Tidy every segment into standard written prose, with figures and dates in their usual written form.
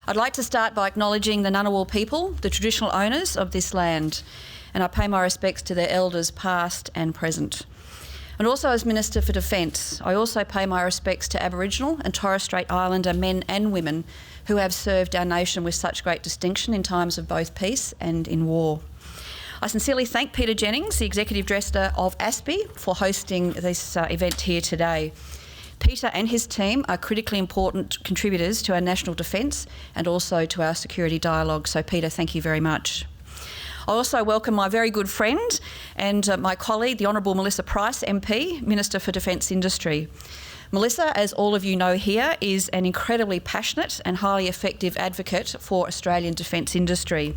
I'd like to start by acknowledging the Ngunnawal people, the traditional owners of this land, and I pay my respects to their elders past and present. And also as Minister for Defence, I also pay my respects to Aboriginal and Torres Strait Islander men and women who have served our nation with such great distinction in times of both peace and in war. I sincerely thank Peter Jennings, the Executive Director of ASPI, for hosting this event here today. Peter and his team are critically important contributors to our national defence and also to our security dialogue. So Peter, thank you very much. I also welcome my very good friend and my colleague, the Honourable Melissa Price MP, Minister for Defence Industry. Melissa, as all of you know here, is an incredibly passionate and highly effective advocate for Australian defence industry.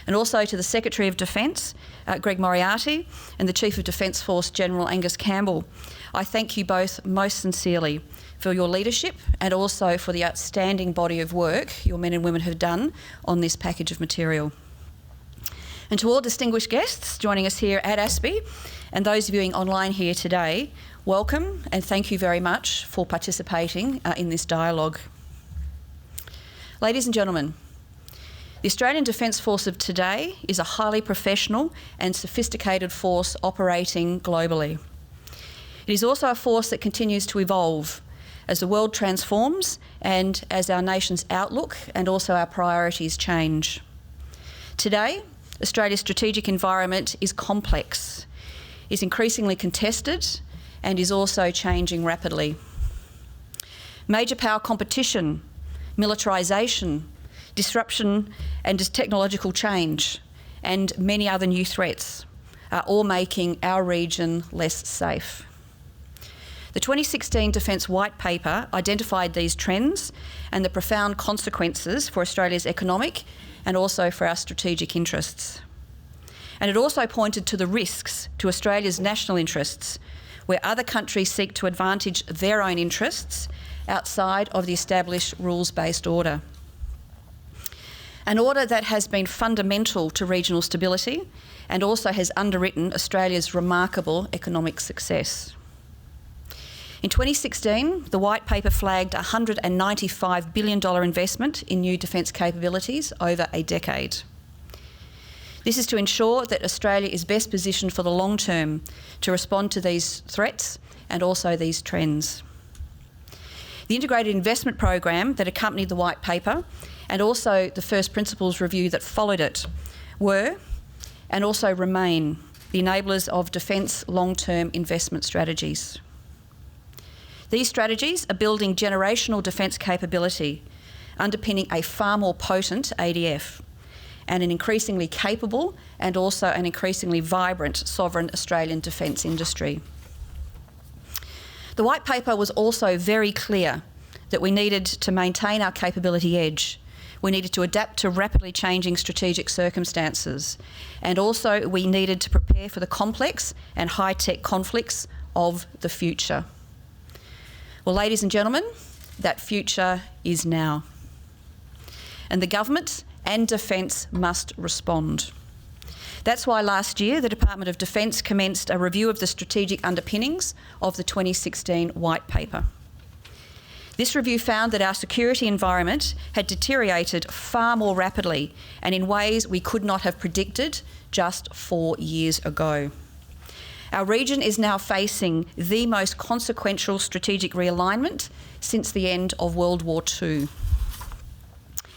And also to the Secretary of Defence, Greg Moriarty, and the Chief of Defence Force, General Angus Campbell. I thank you both most sincerely for your leadership and also for the outstanding body of work your men and women have done on this package of material. And to all distinguished guests joining us here at ASPI and those viewing online here today, welcome and thank you very much for participating in this dialogue. Ladies and gentlemen, the Australian Defence Force of today is a highly professional and sophisticated force operating globally. It is also a force that continues to evolve as the world transforms and as our nation's outlook and also our priorities change. Today, Australia's strategic environment is complex, is increasingly contested and is also changing rapidly. Major power competition, militarisation, disruption and technological change and many other new threats are all making our region less safe. The 2016 Defence White Paper identified these trends and the profound consequences for Australia's economic and also for our strategic interests. And it also pointed to the risks to Australia's national interests, where other countries seek to advantage their own interests outside of the established rules-based order. An order that has been fundamental to regional stability and also has underwritten Australia's remarkable economic success. In 2016, the White Paper flagged a $195 billion investment in new defence capabilities over a decade. This is to ensure that Australia is best positioned for the long term to respond to these threats and also these trends. The integrated investment program that accompanied the White Paper and also the first principles review that followed it were and also remain the enablers of defence long-term investment strategies. These strategies are building generational defence capability, underpinning a far more potent ADF and an increasingly capable and also an increasingly vibrant sovereign Australian defence industry. The White Paper was also very clear that we needed to maintain our capability edge. We needed to adapt to rapidly changing strategic circumstances, and also we needed to prepare for the complex and high-tech conflicts of the future. Well, ladies and gentlemen, that future is now. And the government and Defence must respond. That's why last year the Department of Defence commenced a review of the strategic underpinnings of the 2016 White Paper. This review found that our security environment had deteriorated far more rapidly and in ways we could not have predicted just 4 years ago. Our region is now facing the most consequential strategic realignment since the end of World War II.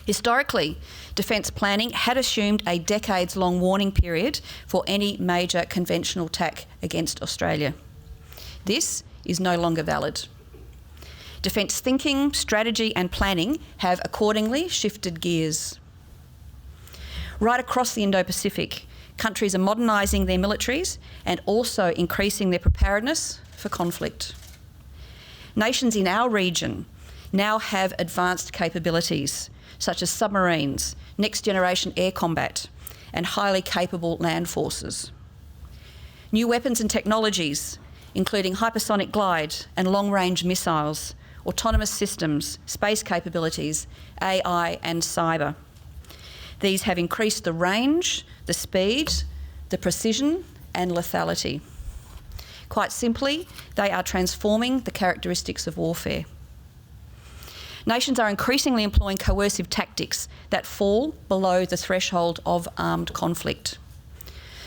Historically, defence planning had assumed a decades-long warning period for any major conventional attack against Australia. This is no longer valid. Defence thinking, strategy and planning have accordingly shifted gears. Right across the Indo-Pacific, countries are modernising their militaries and also increasing their preparedness for conflict. Nations in our region now have advanced capabilities such as submarines, next-generation air combat and highly capable land forces. New weapons and technologies, including hypersonic glide and long-range missiles, autonomous systems, space capabilities, AI and cyber. These have increased the range, the speed, the precision and lethality. Quite simply, they are transforming the characteristics of warfare. Nations are increasingly employing coercive tactics that fall below the threshold of armed conflict.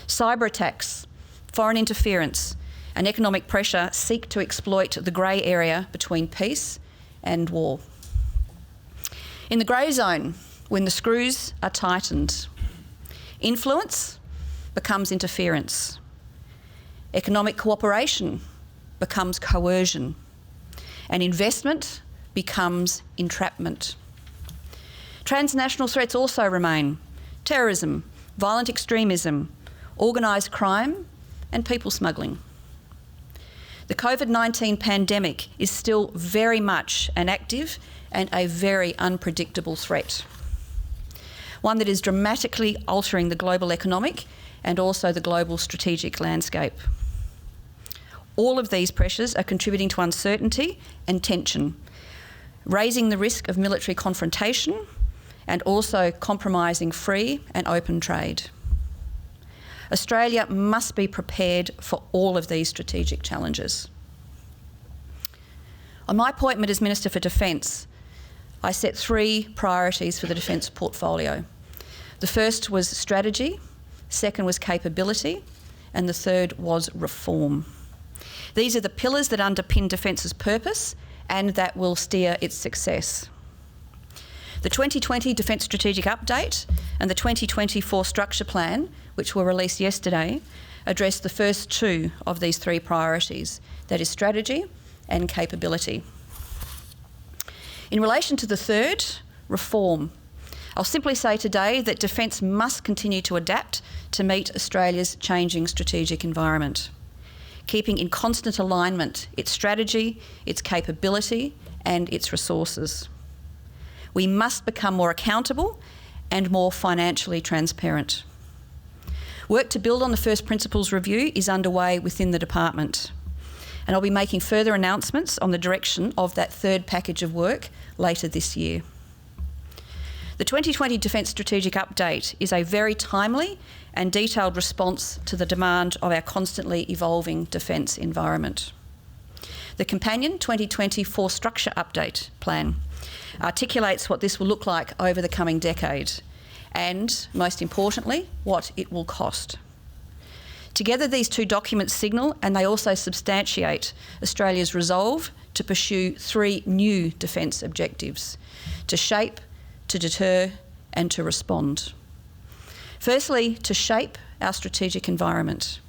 Cyber attacks, foreign interference, and economic pressure seek to exploit the grey area between peace and war. In the grey zone, when the screws are tightened, influence becomes interference. Economic cooperation becomes coercion, and investment becomes entrapment. Transnational threats also remain: terrorism, violent extremism, organised crime, and people smuggling. The COVID-19 pandemic is still very much an active and a very unpredictable threat, one that is dramatically altering the global economic and also the global strategic landscape. All of these pressures are contributing to uncertainty and tension, raising the risk of military confrontation and also compromising free and open trade. Australia must be prepared for all of these strategic challenges. On my appointment as Minister for Defence, I set 3 priorities for the defence portfolio. The first was strategy, second was capability, and the third was reform. These are the pillars that underpin Defence's purpose and that will steer its success. The 2020 Defence Strategic Update and the 2024 Structure Plan, which were released yesterday, address the first 2 of these 3 priorities, that is strategy and capability. In relation to the third, reform, I'll simply say today that Defence must continue to adapt to meet Australia's changing strategic environment, keeping in constant alignment its strategy, its capability and its resources. We must become more accountable and more financially transparent. Work to build on the First Principles review is underway within the department, and I'll be making further announcements on the direction of that third package of work later this year. The 2020 Defence Strategic Update is a very timely and detailed response to the demand of our constantly evolving defence environment. The companion 2024 Structure Update plan articulates what this will look like over the coming decade and, most importantly, what it will cost. Together, these 2 documents signal, and they also substantiate, Australia's resolve to pursue 3 new defence objectives: to shape, to deter and to respond. Firstly, to shape our strategic environment.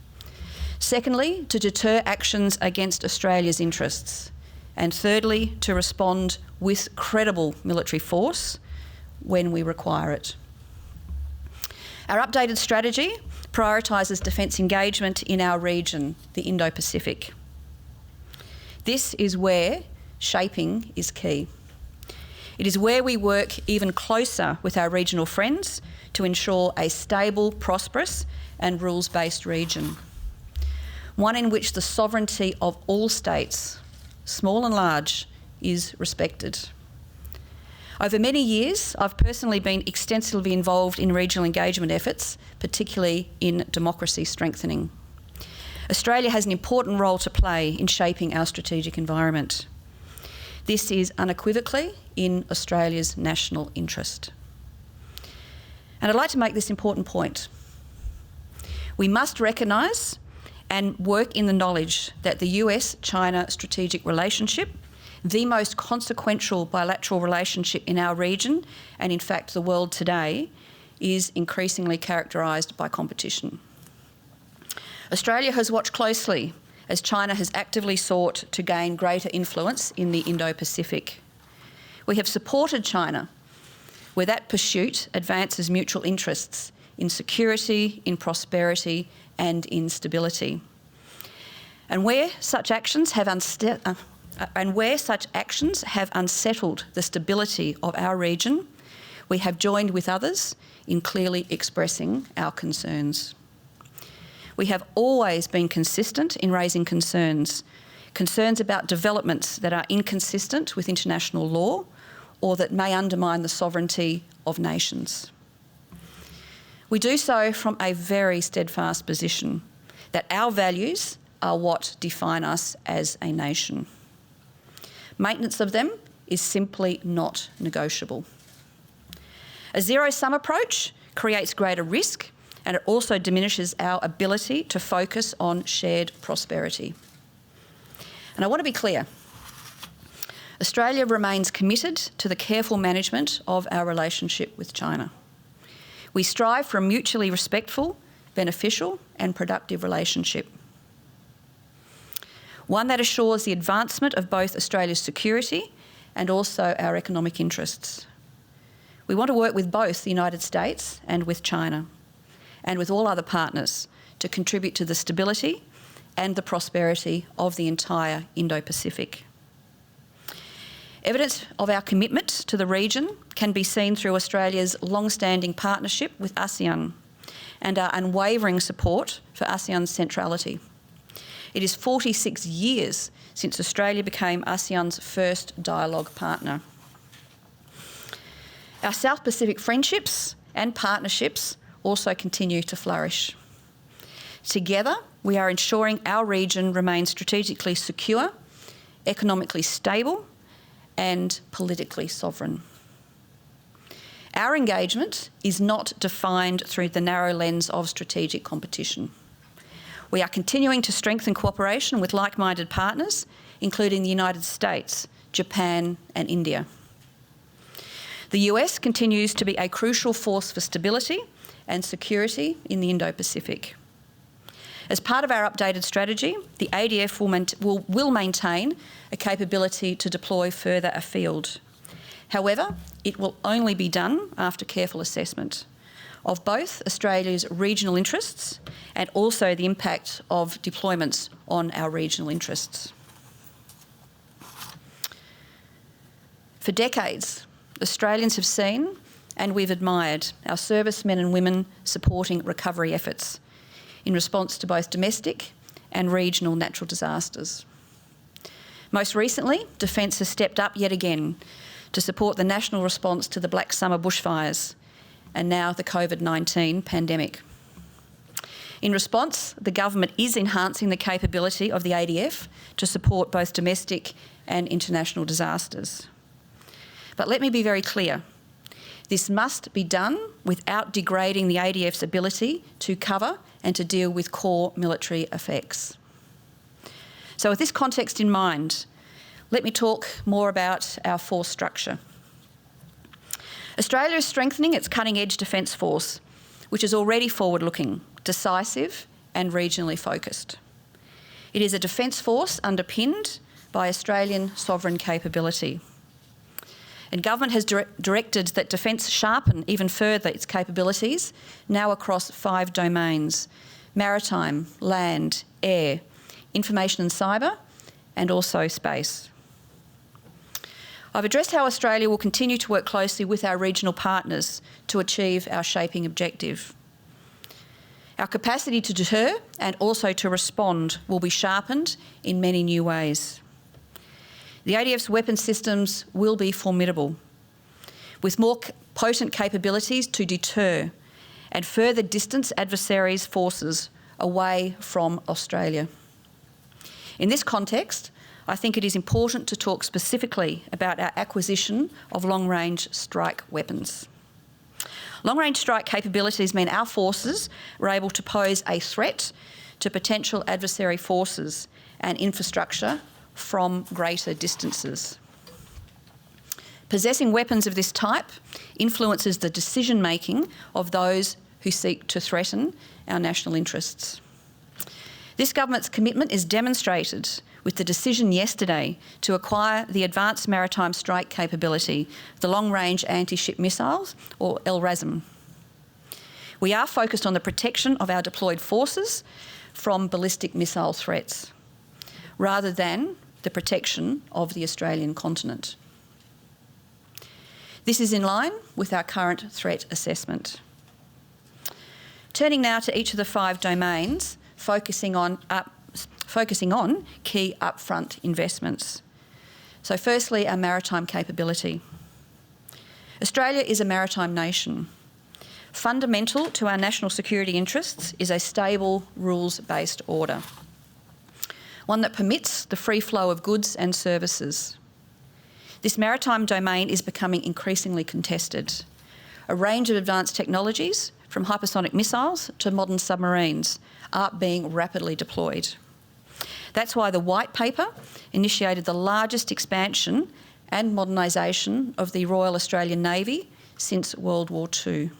Secondly, to deter actions against Australia's interests. And thirdly, to respond with credible military force when we require it. Our updated strategy prioritises defence engagement in our region, the Indo-Pacific. This is where shaping is key. It is where we work even closer with our regional friends to ensure a stable, prosperous and rules-based region. One in which the sovereignty of all states, small and large, is respected. Over many years, I've personally been extensively involved in regional engagement efforts, particularly in democracy strengthening. Australia has an important role to play in shaping our strategic environment. This is unequivocally in Australia's national interest. And I'd like to make this important point. We must recognise and work in the knowledge that the US-China strategic relationship, the most consequential bilateral relationship in our region and in fact the world today, is increasingly characterised by competition. Australia has watched closely as China has actively sought to gain greater influence in the Indo-Pacific. We have supported China where that pursuit advances mutual interests in security, in prosperity and in stability. And where such actions have unsettled the stability of our region, we have joined with others in clearly expressing our concerns. We have always been consistent in raising concerns about developments that are inconsistent with international law or that may undermine the sovereignty of nations. We do so from a very steadfast position that our values are what define us as a nation. Maintenance of them is simply not negotiable. A zero-sum approach creates greater risk, and it also diminishes our ability to focus on shared prosperity. And I want to be clear. Australia remains committed to the careful management of our relationship with China. We strive for a mutually respectful, beneficial and productive relationship. One that assures the advancement of both Australia's security and also our economic interests. We want to work with both the United States and with China, and with all other partners to contribute to the stability and the prosperity of the entire Indo-Pacific. Evidence of our commitment to the region can be seen through Australia's long-standing partnership with ASEAN and our unwavering support for ASEAN's centrality. It is 46 years since Australia became ASEAN's first dialogue partner. Our South Pacific friendships and partnerships also continue to flourish. Together, we are ensuring our region remains strategically secure, economically stable, and politically sovereign. Our engagement is not defined through the narrow lens of strategic competition. We are continuing to strengthen cooperation with like-minded partners, including the United States, Japan, and India. The US continues to be a crucial force for stability and security in the Indo-Pacific. As part of our updated strategy, the ADF will maintain a capability to deploy further afield. However, it will only be done after careful assessment of both Australia's regional interests and also the impact of deployments on our regional interests. For decades, Australians have seen and we've admired our servicemen and women supporting recovery efforts in response to both domestic and regional natural disasters. Most recently, Defence has stepped up yet again to support the national response to the Black Summer bushfires and now the COVID-19 pandemic. In response, the government is enhancing the capability of the ADF to support both domestic and international disasters. But let me be very clear. This must be done without degrading the ADF's ability to cover and to deal with core military effects. So with this context in mind, let me talk more about our force structure. Australia is strengthening its cutting-edge defence force, which is already forward-looking, decisive and regionally focused. It is a defence force underpinned by Australian sovereign capability. And government has directed that Defence sharpen even further its capabilities, now across 5 domains: maritime, land, air, information and cyber, and also space. I've addressed how Australia will continue to work closely with our regional partners to achieve our shaping objective. Our capacity to deter and also to respond will be sharpened in many new ways. The ADF's weapon systems will be formidable, with more potent capabilities to deter and further distance adversaries' forces away from Australia. In this context, I think it is important to talk specifically about our acquisition of long-range strike weapons. Long-range strike capabilities mean our forces are able to pose a threat to potential adversary forces and infrastructure from greater distances. Possessing weapons of this type influences the decision-making of those who seek to threaten our national interests. This government's commitment is demonstrated with the decision yesterday to acquire the Advanced Maritime Strike Capability, the Long-Range Anti-Ship Missiles, or LRASM. We are focused on the protection of our deployed forces from ballistic missile threats, rather than the protection of the Australian continent. This is in line with our current threat assessment. Turning now to each of the 5 domains, focusing on key upfront investments. So firstly, our maritime capability. Australia is a maritime nation. Fundamental to our national security interests is a stable, rules-based order, one that permits the free flow of goods and services. This maritime domain is becoming increasingly contested. A range of advanced technologies, from hypersonic missiles to modern submarines, are being rapidly deployed. That's why the White Paper initiated the largest expansion and modernisation of the Royal Australian Navy since World War II.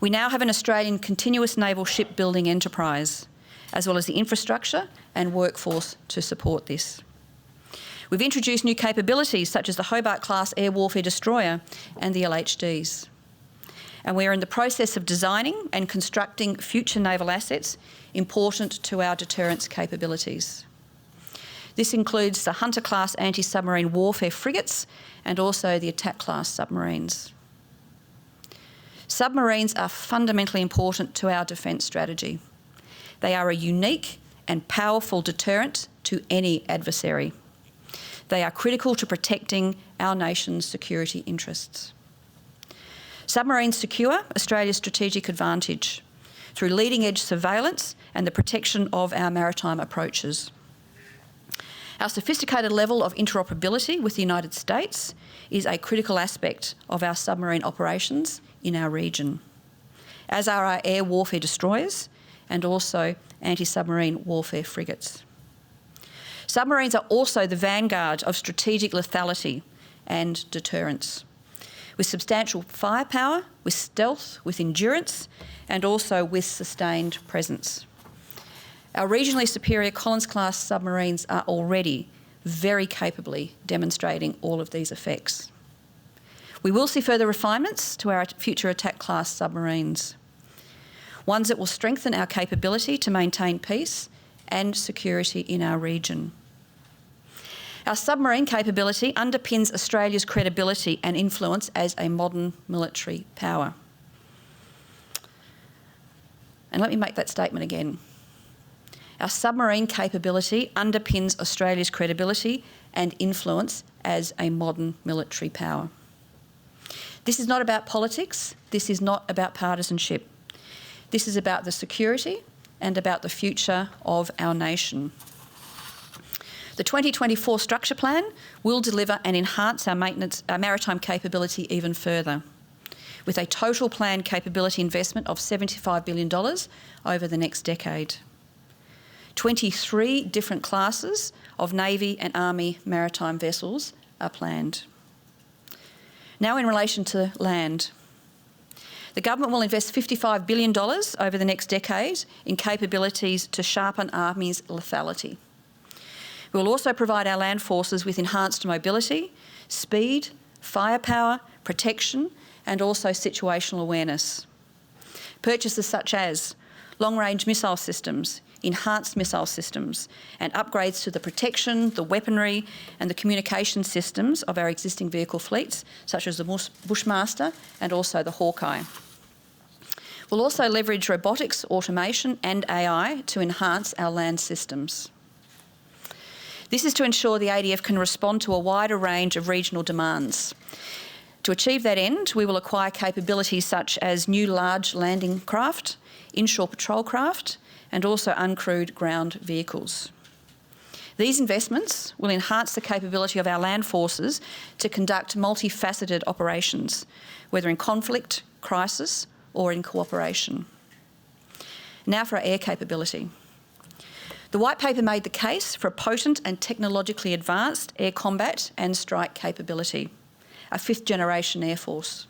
We now have an Australian continuous naval shipbuilding enterprise, as well as the infrastructure and workforce to support this. We've introduced new capabilities such as the Hobart-class air warfare destroyer and the LHDs. And we're in the process of designing and constructing future naval assets important to our deterrence capabilities. This includes the Hunter-class anti-submarine warfare frigates and also the Attack-class submarines. Submarines are fundamentally important to our defence strategy. They are a unique and powerful deterrent to any adversary. They are critical to protecting our nation's security interests. Submarines secure Australia's strategic advantage through leading-edge surveillance and the protection of our maritime approaches. Our sophisticated level of interoperability with the United States is a critical aspect of our submarine operations in our region, as are our air warfare destroyers and also anti-submarine warfare frigates. Submarines are also the vanguard of strategic lethality and deterrence, with substantial firepower, with stealth, with endurance, and also with sustained presence. Our regionally superior Collins-class submarines are already very capably demonstrating all of these effects. We will see further refinements to our future Attack-class submarines, ones that will strengthen our capability to maintain peace and security in our region. Our submarine capability underpins Australia's credibility and influence as a modern military power. And let me make that statement again. Our submarine capability underpins Australia's credibility and influence as a modern military power. This is not about politics. This is not about partisanship. This is about the security and about the future of our nation. The 2024 Structure Plan will deliver and enhance our maritime capability even further, with a total planned capability investment of $75 billion over the next decade. 23 different classes of Navy and Army maritime vessels are planned. Now in relation to land. The government will invest $55 billion over the next decade in capabilities to sharpen Army's lethality. We will also provide our land forces with enhanced mobility, speed, firepower, protection, and also situational awareness. Purchases such as long-range missile systems, enhanced missile systems, and upgrades to the protection, the weaponry, and the communication systems of our existing vehicle fleets, such as the Bushmaster and also the Hawkeye. We'll also leverage robotics, automation, and AI to enhance our land systems. This is to ensure the ADF can respond to a wider range of regional demands. To achieve that end, we will acquire capabilities such as new large landing craft, inshore patrol craft, and also uncrewed ground vehicles. These investments will enhance the capability of our land forces to conduct multifaceted operations, whether in conflict, crisis, or in cooperation. Now for our air capability. The White Paper made the case for a potent and technologically advanced air combat and strike capability, a fifth-generation air force.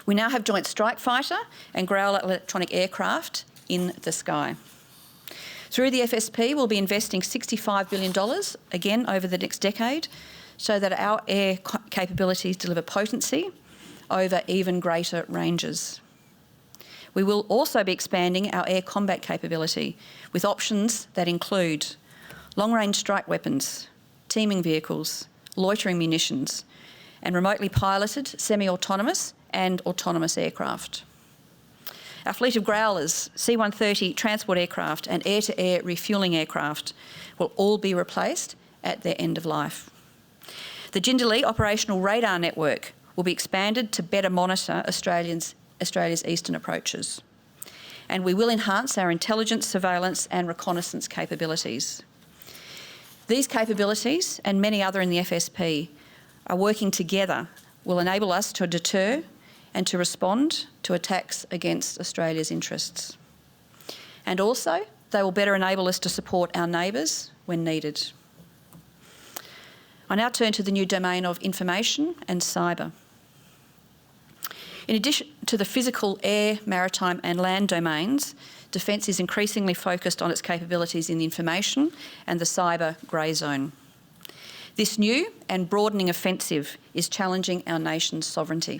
We now have Joint Strike Fighter and Growler electronic aircraft in the sky. Through the FSP, we'll be investing $65 billion, again over the next decade, so that our air capabilities deliver potency over even greater ranges. We will also be expanding our air combat capability with options that include long-range strike weapons, teaming vehicles, loitering munitions, and remotely piloted, semi-autonomous and autonomous aircraft. Our fleet of Growlers, C-130 transport aircraft and air-to-air refuelling aircraft will all be replaced at their end of life. The Jindalee operational radar network will be expanded to better monitor Australia's eastern approaches. And we will enhance our intelligence, surveillance and reconnaissance capabilities. These capabilities and many other in the FSP are working together will enable us to deter and to respond to attacks against Australia's interests. And also, they will better enable us to support our neighbours when needed. I now turn to the new domain of information and cyber. In addition to the physical air, maritime and land domains, Defence is increasingly focused on its capabilities in the information and the cyber grey zone. This new and broadening offensive is challenging our nation's sovereignty.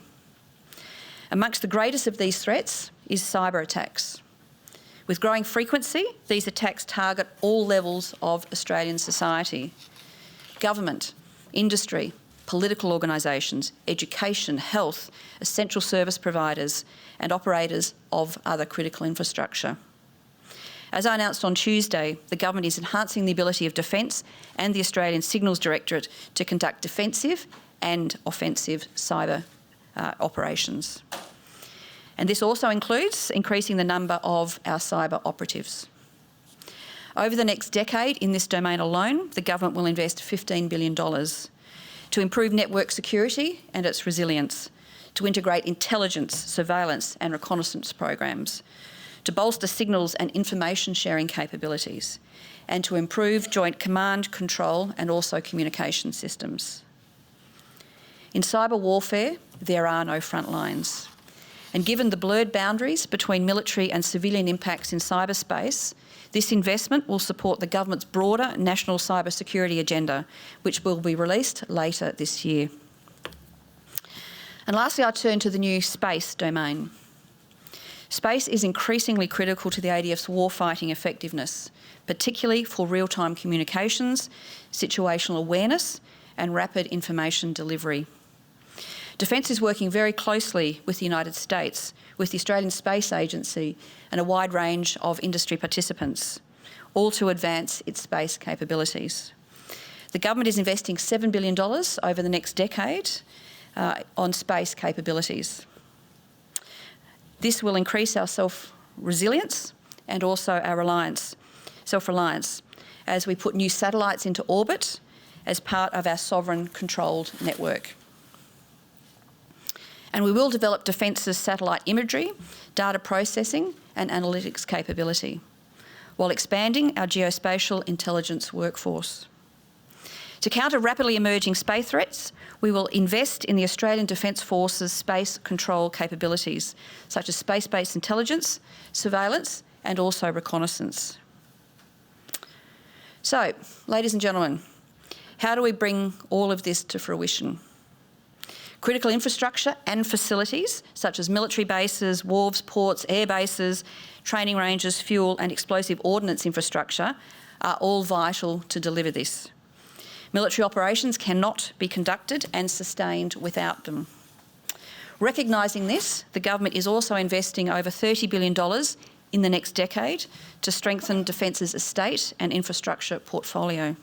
Amongst the greatest of these threats is cyber attacks. With growing frequency, these attacks target all levels of Australian society: government, industry, political organisations, education, health, essential service providers and operators of other critical infrastructure. As I announced on Tuesday, the government is enhancing the ability of Defence and the Australian Signals Directorate to conduct defensive and offensive cyber operations. And this also includes increasing the number of our cyber operatives. Over the next decade in this domain alone, the government will invest $15 billion to improve network security and its resilience, to integrate intelligence, surveillance and reconnaissance programs, to bolster signals and information sharing capabilities, and to improve joint command, control and also communication systems. In cyber warfare, there are no front lines. And given the blurred boundaries between military and civilian impacts in cyberspace, this investment will support the government's broader national cybersecurity agenda, which will be released later this year. And lastly, I turn to the new space domain. Space is increasingly critical to the ADF's warfighting effectiveness, particularly for real-time communications, situational awareness and rapid information delivery. Defence is working very closely with the United States, with the Australian Space Agency and a wide range of industry participants, all to advance its space capabilities. The government is investing $7 billion over the next decade on space capabilities. This will increase our self-resilience and also our self-reliance as we put new satellites into orbit as part of our sovereign controlled network. And we will develop Defence's satellite imagery, data processing and analytics capability, while expanding our geospatial intelligence workforce. To counter rapidly emerging space threats, we will invest in the Australian Defence Force's space control capabilities, such as space-based intelligence, surveillance and also reconnaissance. So, ladies and gentlemen, how do we bring all of this to fruition? Critical infrastructure and facilities, such as military bases, wharves, ports, air bases, training ranges, fuel and explosive ordnance infrastructure, are all vital to deliver this. Military operations cannot be conducted and sustained without them. Recognising this, the government is also investing over $30 billion in the next decade to strengthen Defence's estate and infrastructure portfolio.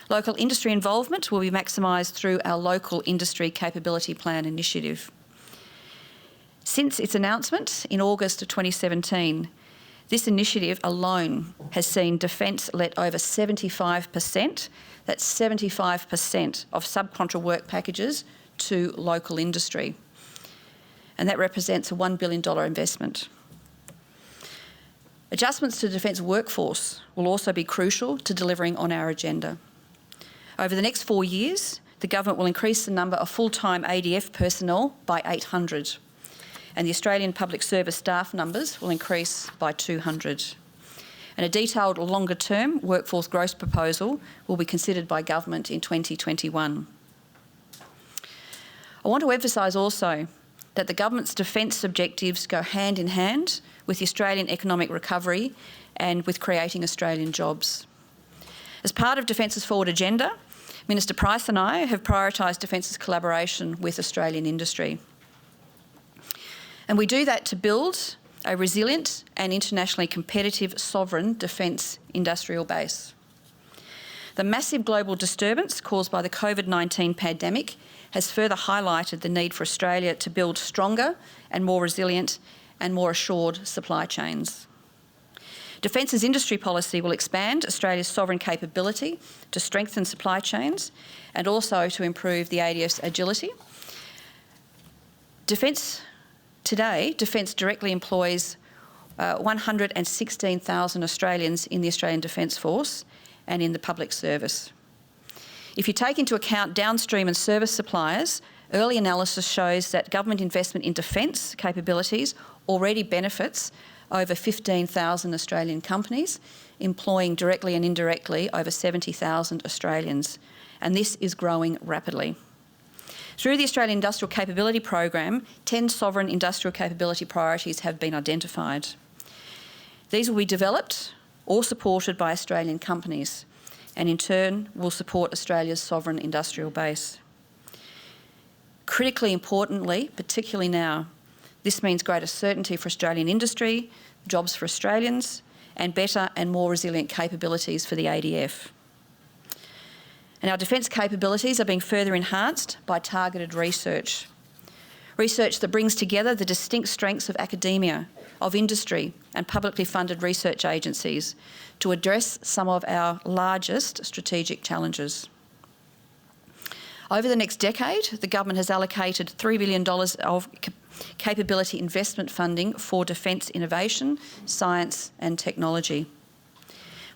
Local industry involvement will be maximised through our Local Industry Capability Plan initiative. Since its announcement in August of 2017, this initiative alone has seen Defence let over 75%, that's 75% of subcontract work packages to local industry. And that represents a $1 billion investment. Adjustments to the Defence workforce will also be crucial to delivering on our agenda. Over the next 4 years, the government will increase the number of full-time ADF personnel by 800, and the Australian Public Service staff numbers will increase by 200. And a detailed longer-term workforce growth proposal will be considered by government in 2021. I want to emphasise also that the government's defence objectives go hand in hand with the Australian economic recovery and with creating Australian jobs. As part of Defence's forward agenda, Minister Price and I have prioritised Defence's collaboration with Australian industry. And we do that to build a resilient and internationally competitive sovereign defence industrial base. The massive global disturbance caused by the COVID-19 pandemic has further highlighted the need for Australia to build stronger and more resilient and more assured supply chains. Defence's industry policy will expand Australia's sovereign capability to strengthen supply chains and also to improve the ADF's agility. Defence directly employs 116,000 Australians in the Australian Defence Force and in the public service. If you take into account downstream and service suppliers, early analysis shows that government investment in defence capabilities already benefits over 15,000 Australian companies, employing directly and indirectly over 70,000 Australians, and this is growing rapidly. Through the Australian Industrial Capability Program, 10 sovereign industrial capability priorities have been identified. These will be developed or supported by Australian companies, and in turn will support Australia's sovereign industrial base. Critically importantly, particularly now, this means greater certainty for Australian industry, jobs for Australians, and better and more resilient capabilities for the ADF. And our defence capabilities are being further enhanced by targeted research. Research that brings together the distinct strengths of academia, of industry and publicly funded research agencies to address some of our largest strategic challenges. Over the next decade, the government has allocated $3 billion of capability investment funding for defence innovation, science and technology.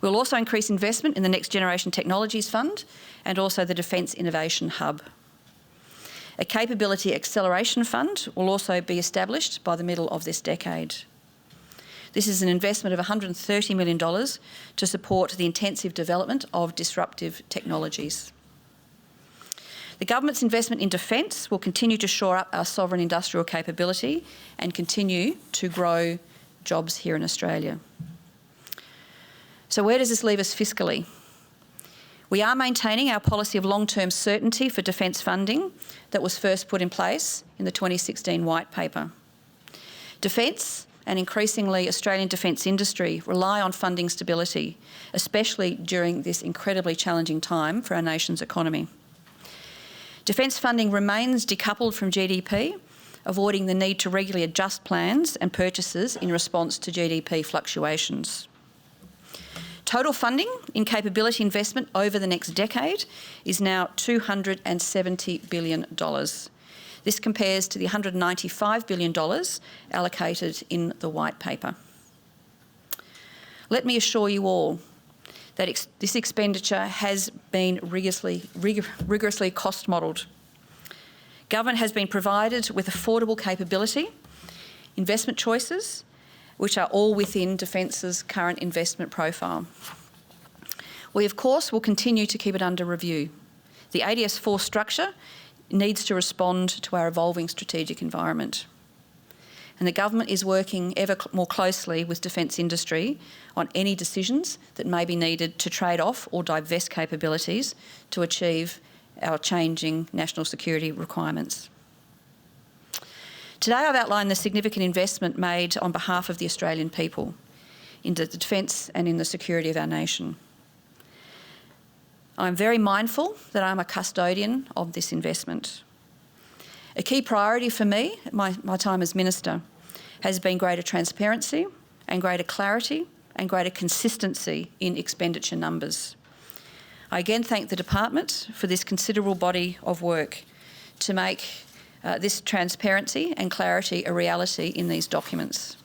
We'll also increase investment in the Next Generation Technologies Fund and also the Defence Innovation Hub. A capability acceleration fund will also be established by the middle of this decade. This is an investment of $130 million to support the intensive development of disruptive technologies. The government's investment in defence will continue to shore up our sovereign industrial capability and continue to grow jobs here in Australia. So where does this leave us fiscally? We are maintaining our policy of long-term certainty for defence funding that was first put in place in the 2016 White Paper. Defence and increasingly Australian defence industry rely on funding stability, especially during this incredibly challenging time for our nation's economy. Defence funding remains decoupled from GDP, avoiding the need to regularly adjust plans and purchases in response to GDP fluctuations. Total funding in capability investment over the next decade is now $270 billion. This compares to the $195 billion allocated in the White Paper. Let me assure you all that this expenditure has been rigorously cost modelled. Government has been provided with affordable capability, investment choices, which are all within Defence's current investment profile. We, of course, will continue to keep it under review. The ADS force structure needs to respond to our evolving strategic environment. And the government is working ever more closely with defence industry on any decisions that may be needed to trade off or divest capabilities to achieve our changing national security requirements. Today I've outlined the significant investment made on behalf of the Australian people into the defence and in the security of our nation. I'm very mindful that I'm a custodian of this investment. A key priority for me at my time as Minister has been greater transparency and greater clarity and greater consistency in expenditure numbers. I again thank the Department for this considerable body of work to make this transparency and clarity a reality in these documents.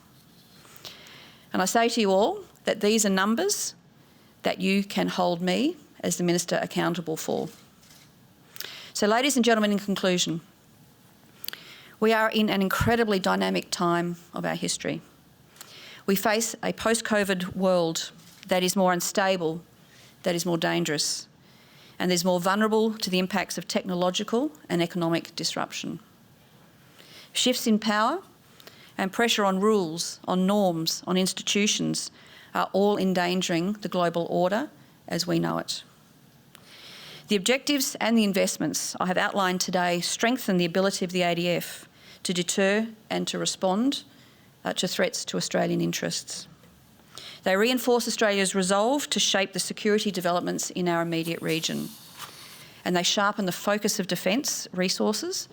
And I say to you all that these are numbers that you can hold me as the Minister accountable for. So, ladies and gentlemen, in conclusion, we are in an incredibly dynamic time of our history. We face a post-COVID world that is more unstable, that is more dangerous, and is more vulnerable to the impacts of technological and economic disruption. Shifts in power and pressure on rules, on norms, on institutions are all endangering the global order as we know it. The objectives and the investments I have outlined today strengthen the ability of the ADF to deter and to respond to threats to Australian interests. They reinforce Australia's resolve to shape the security developments in our immediate region, and they sharpen the focus of defence resources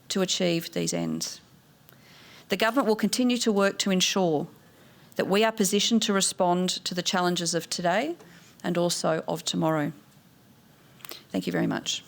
to achieve these ends. The government will continue to work to ensure that we are positioned to respond to the challenges of today and also of tomorrow. Thank you very much.